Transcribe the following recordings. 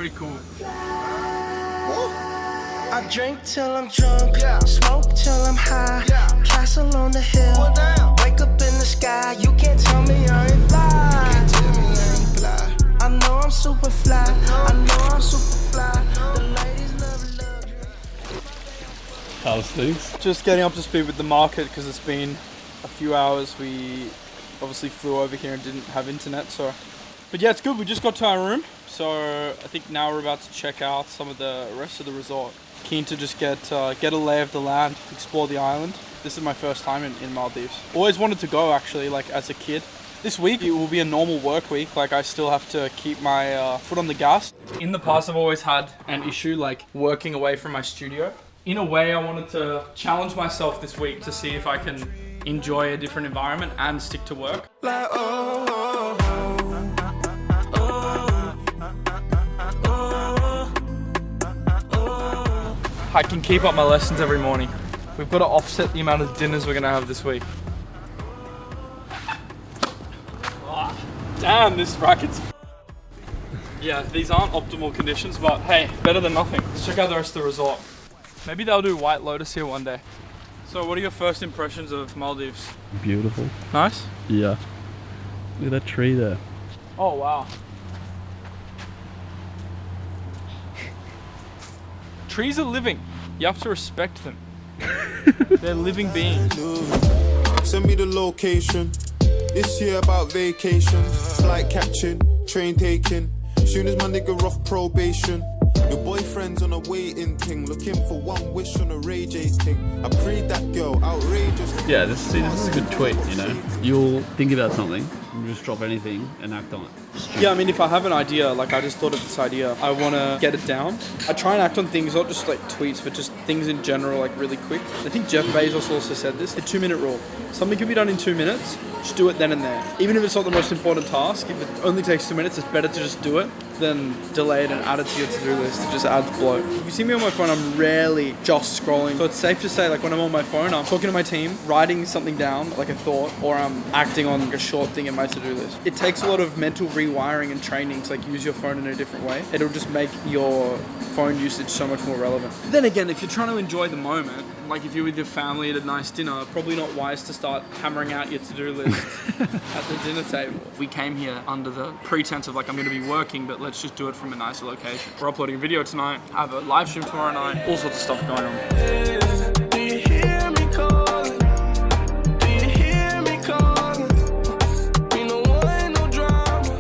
pretty cool. I drink till I'm drunk, smoke till I'm high, castle on the hill, wake up in the sky, you can't tell me I ain't fly. I know I'm super fly, I know I'm super fly, the ladies love luxury. How's things? Just getting up to speed with the market because it's been a few hours. We obviously flew over here and didn't have internet, so. But yeah, it's good. We just got to our room, so I think now we're about to check out some of the rest of the resort. Keen to just get a lay of the land, explore the island. This is my first time in Maldives. Always wanted to go actually, like as a kid. This week it will be a normal work week, like I still have to keep my foot on the gas. In the past I've always had an issue like working away from my studio. In a way I wanted to challenge myself this week to see if I can enjoy a different environment and stick to work. Like, I can keep up my lessons every morning. We've got to offset the amount of dinners we're gonna have this week. Oh, damn, this racket's yeah, these aren't optimal conditions, but hey, better than nothing. Let's check out the rest of the resort. Maybe they'll do White Lotus here one day. So what are your first impressions of Maldives? Beautiful. Nice? Yeah. Look at that tree there. Oh wow. Trees are living. You have to respect them. They're living beings. Send me the location. This year about vacations. Flight catching, train taking. Soon as my nigga off probation. Your boyfriend's on a waiting thing. Looking for one wish on a Ray J thing. I prayed that girl, outrageous. Yeah, this is a good tweet, you know. You'll think about something, and just drop anything and act on it. Yeah, I mean, if I have an idea, like I just thought of this idea, I want to get it down. I try and act on things, not just like tweets, but just things in general, like really quick. I think Jeff Bezos also said this, the 2-minute rule. Something can be done in 2 minutes, just do it then and there. Even if it's not the most important task, if it only takes 2 minutes, it's better to just do it than delay it and add it to your to-do list. It just adds bloat. If you see me on my phone, I'm rarely just scrolling. So it's safe to say, like when I'm on my phone, I'm talking to my team, writing something down, like a thought, or I'm acting on like a short thing in my to-do list. It takes a lot of mental rewiring and training to like use your phone in a different way. It'll just make your phone usage so much more relevant. Then again, if you're trying to enjoy the moment, like if you're with your family at a nice dinner, probably not wise to start hammering out your to-do list at the dinner table. We came here under the pretense of like I'm going to be working, but let's just do it from a nicer location. We're uploading a video tonight, I have a live stream tomorrow night, all sorts of stuff going on. do you hear me calling? Do you hear me calling? You know what, ain't no drama.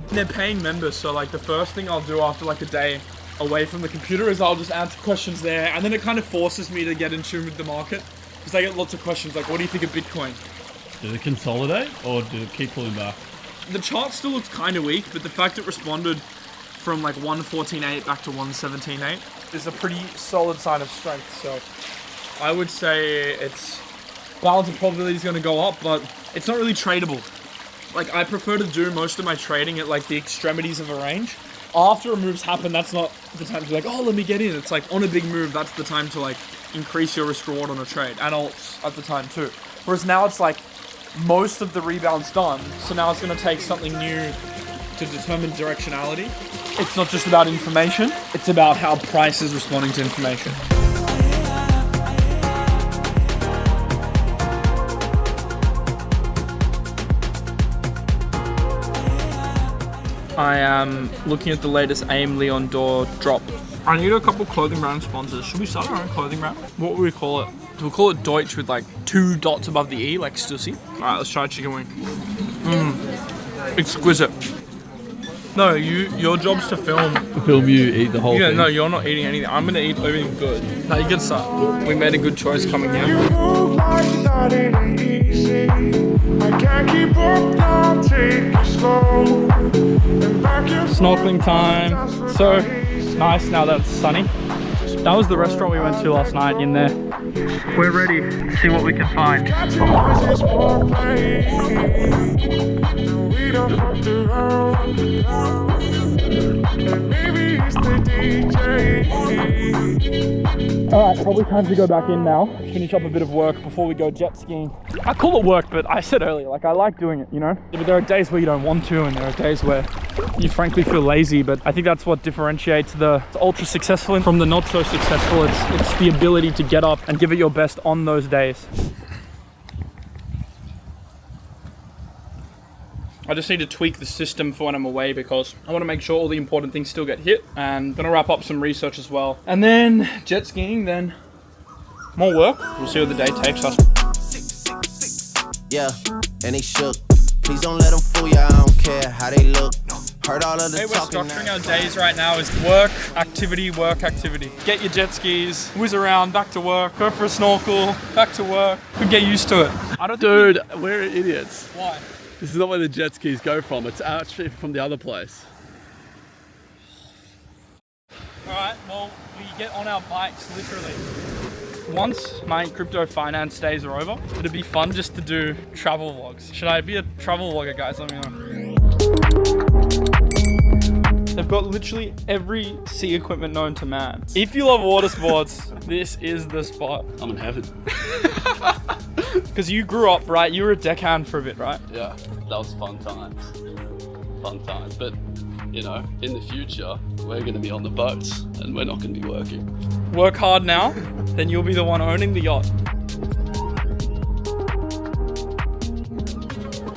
They're paying members, so like the first thing I'll do after like a day away from the computer is I'll just answer questions there, and then it kind of forces me to get in tune with the market because I get lots of questions like, what do you think of Bitcoin? Did it consolidate or did it keep pulling back? The chart still looks kind of weak, but the fact it responded from like 114.8 back to 117.8 is a pretty solid sign of strength. So I would say it's balance of probability is going to go up, but it's not really tradable. Like I prefer to do most of my trading at like the extremities of a range. After a move's happened, that's not the time to be like, oh, let me get in. It's like on a big move, that's the time to like increase your risk reward on a trade. And alts at the time too. Whereas now it's like most of the rebound's done. So now it's going to take something new to determine directionality. It's not just about information. It's about how price is responding to information. I am looking at the latest AIM Leon Dore drop. I need a couple clothing brand sponsors. Should we start our own clothing brand? What would we call it? Do we call it Deutsch with like 2 dots above the E, like Stussy? Alright, let's try chicken wing. Exquisite. No, your job's to film. Film you eat the whole thing. Yeah, no, you're not eating anything. I'm gonna eat everything good. Now you can start. We made a good choice coming here. Snorkeling time. So nice now that it's sunny. That was the restaurant we went to last night in there. We're ready to see what we can find. Alright, probably time to go back in now. Finish up a bit of work before we go jet skiing. I call it work, but I said earlier, like I like doing it, you know? But there are days where you don't want to, and there are days where you frankly feel lazy, but I think that's what differentiates the ultra successful from the not so successful. It's the ability to get up and give it your best on those days. I just need to tweak the system for when I'm away because I want to make sure all the important things still get hit, and gonna wrap up some research as well. And then jet skiing, then more work. We'll see what the day takes us. Yeah, and he shook. Please don't let them fool ya, I don't care how they look. Heard all of the Hey, we're talking structuring now. our days right now is work, activity, work, activity. Get your jet skis, whiz around, back to work, go for a snorkel, back to work. Could get used to it. I don't think Dude, we're idiots. Why? This is not where the jet skis go from. It's actually from the other place. Alright, well, we get on our bikes literally. Once my crypto finance days are over, it'd be fun just to do travel vlogs. Should I be a travel vlogger, guys? Let me know. They've got literally every sea equipment known to man. If you love water sports, this is the spot. I'm in heaven. Because you grew up, right? You were a deckhand for a bit, right? Yeah, that was fun times. Fun times. But, you know, in the future, we're going to be on the boats and we're not going to be working. Work hard now, then you'll be the one owning the yacht.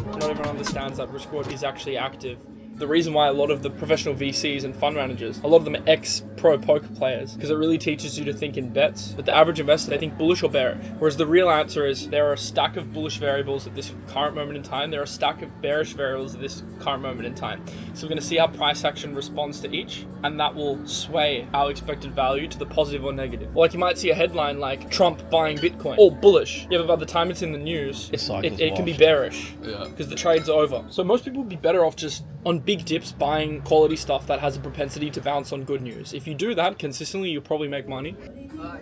Not everyone understands that risk-reward is actually active. The reason why a lot of the professional VCs and fund managers, a lot of them are ex-pro poker players, because it really teaches you to think in bets. But the average investor, they think bullish or bearish. Whereas the real answer is there are a stack of bullish variables at this current moment in time. There are a stack of bearish variables at this current moment in time. So we're going to see how price action responds to each, and that will sway our expected value to the positive or negative. Or like you might see a headline like Trump buying Bitcoin, all bullish. Yeah, but by the time it's in the news, it can be bearish. Yeah. Because the trade's over. So most people would be better off just on big dips buying quality stuff that has a propensity to bounce on good news. If you do that consistently, you'll probably make money.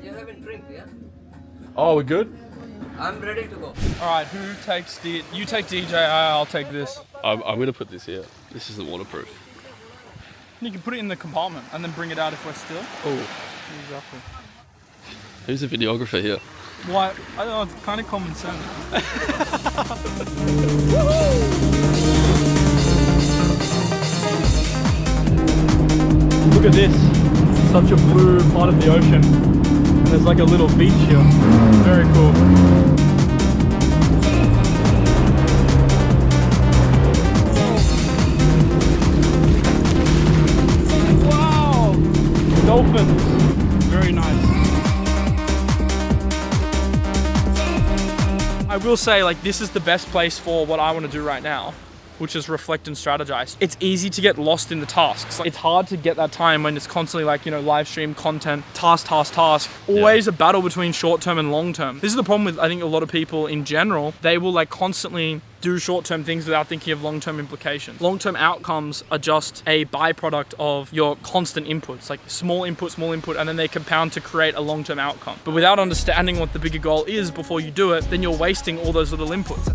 You haven't drink, yeah? Oh, we're good? I'm ready to go. Alright, who takes you take DJI, I'll take this. I'm going to put this here. This isn't waterproof. You can put it in the compartment and then bring it out if we're still. Oh. Exactly. Who's the videographer here? Why? I don't know, it's kind of common sense. Look at this. It's such a blue part of the ocean. There's like a little beach here. Very cool. Wow! Dolphins. Very nice. I will say, like, this is the best place for what I want to do right now, which is reflect and strategize. It's easy to get lost in the tasks. Like, it's hard to get that time when it's constantly like, you know, live stream content, task. Always a battle between short term and long term. This is the problem with, I think, a lot of people in general. They will like constantly do short-term things without thinking of long-term implications. Long-term outcomes are just a byproduct of your constant inputs, like small input, and then they compound to create a long-term outcome. But without understanding what the bigger goal is before you do it, then you're wasting all those little inputs.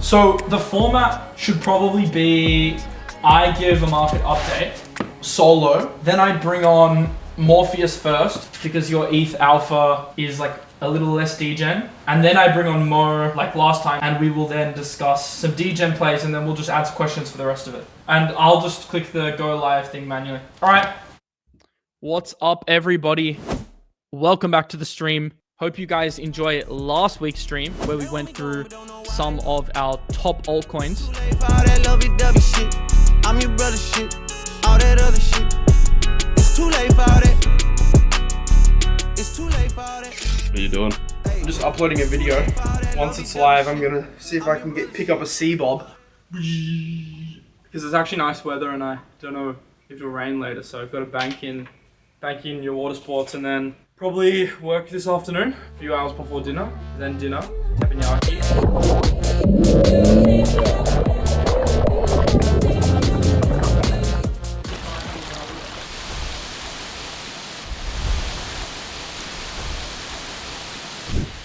So the format should probably be, I give a market update, solo, then I bring on Morpheus first, because your ETH alpha is like a little less degen, and then I bring on Mo like last time, and we will then discuss some degen plays, and then we'll just add some questions for the rest of it. And I'll just click the go live thing manually. All right. What's up, everybody? Welcome back to the stream. Hope you guys enjoy last week's stream where we went through some of our top altcoins. I'm your brother shit, all that other shit. It's too late for that. It's too late for that. What are you doing? I'm just uploading a video. Once it's live, I'm gonna see if I can pick up a Seabob. Because it's actually nice weather and I don't know if it'll rain later, so I've got to bank in your water sports and then probably work this afternoon, a few hours before dinner, then dinner, teppanyaki.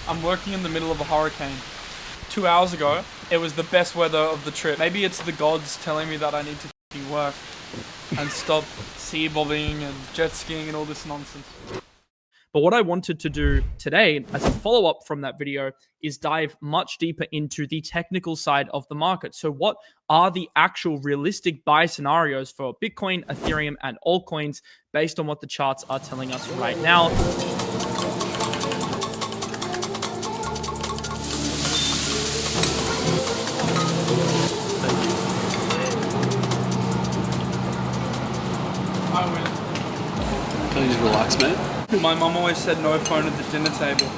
I'm working in the middle of a hurricane. 2 hours ago, it was the best weather of the trip. Maybe it's the gods telling me that I need to f***ing work and stop seabobbing and jet skiing and all this nonsense. But what I wanted to do today, as a follow-up from that video, is dive much deeper into the technical side of the market. So what are the actual realistic buy scenarios for Bitcoin, Ethereum, and altcoins based on what the charts are telling us right now? I win. Can you just relax, mate? My mum always said no phone at the dinner table.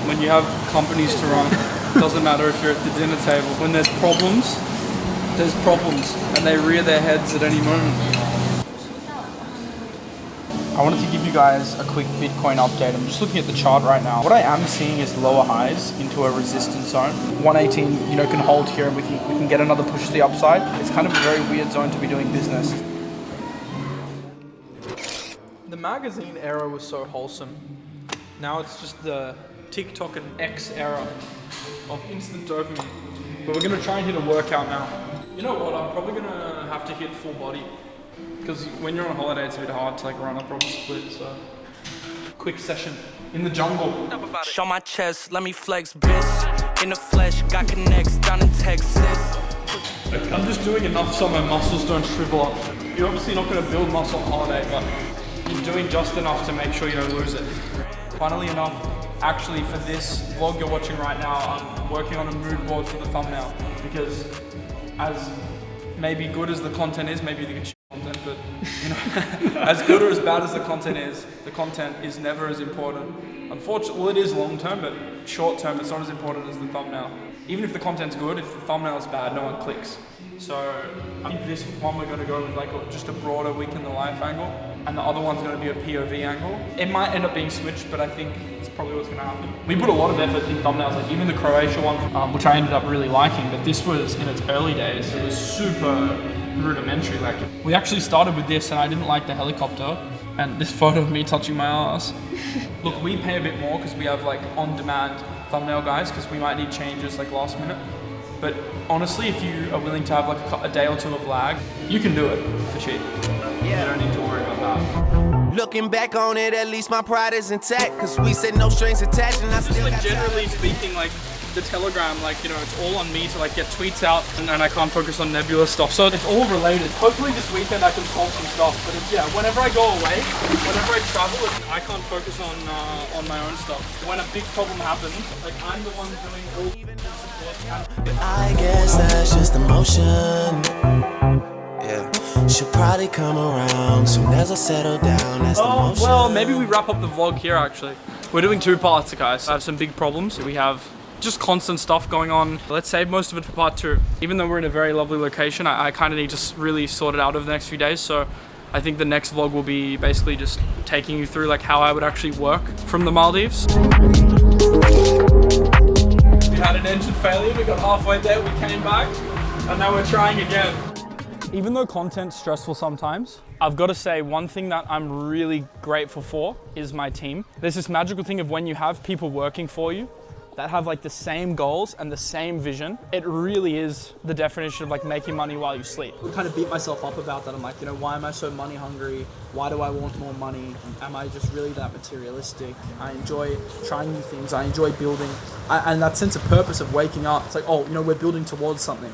When you have companies to run, it doesn't matter if you're at the dinner table. When there's problems, and they rear their heads at any moment. I wanted to give you guys a quick Bitcoin update. I'm just looking at the chart right now. What I am seeing is lower highs into a resistance zone. 118, can hold here, and we can get another push to the upside. It's kind of a very weird zone to be doing business. The magazine era was so wholesome. Now it's just the TikTok and X era of instant dopamine. But we're gonna try and hit a workout now. You know what? I'm probably gonna have to hit full body because when you're on holiday, it's a bit hard to run a proper split. So, quick session in the jungle. Show my chest, let me flex, bitch. In the flesh, got connects down in Texas. I'm just doing enough so my muscles don't shrivel up. You're obviously not gonna build muscle on holiday, but you're doing just enough to make sure you don't lose it. Funnily enough, actually for this vlog you're watching right now, I'm working on a mood board for the thumbnail because as maybe good as the content is, maybe the good content, but as good or as bad as the content is never as important. Unfortunately, well, it is long term, but short term it's not as important as the thumbnail. Even if the content's good, if the thumbnail is bad, no one clicks. So I think this one we're going to go with just a broader week in the life angle, and the other one's going to be a POV angle. It might end up being switched, but I think it's probably what's going to happen. We put a lot of effort in thumbnails, even the Croatia one, which I ended up really liking, but this was in its early days. It was super rudimentary. We actually started with this, and I didn't like the helicopter, and this photo of me touching my ass. Look, we pay a bit more because we have on-demand thumbnail guys, because we might need changes last minute. But honestly, if you are willing to have a day or two of lag, you can do it for cheap. You don't need to worry about that. Looking back on it, at least my pride is intact. Cause we said no strings attached and I still got generally speaking, the Telegram, it's all on me to get tweets out, and I can't focus on nebulous stuff. So it's all related. Hopefully this weekend I can solve some stuff. But whenever I go away, whenever I travel, I can't focus on my own stuff. When a big problem happens, I'm the one doing all the support. I guess that's just emotion. Yeah, she'll probably come around soon as I settle down. That's the motion. Well, maybe we wrap up the vlog here actually. We're doing 2 parts, guys. I have some big problems. We have just constant stuff going on. Let's save most of it for part 2. Even though we're in a very lovely location, I kind of need to really sort it out over the next few days. So I think the next vlog will be basically just taking you through how I would actually work from the Maldives. We had an engine failure, we got halfway there, we came back, and now we're trying again. Even though content's stressful sometimes, I've got to say one thing that I'm really grateful for is my team. There's this magical thing of when you have people working for you that have the same goals and the same vision. It really is the definition of making money while you sleep. I kind of beat myself up about that. I'm why am I so money hungry? Why do I want more money? Am I just really that materialistic? I enjoy trying new things. I enjoy building. And that sense of purpose of waking up, it's we're building towards something.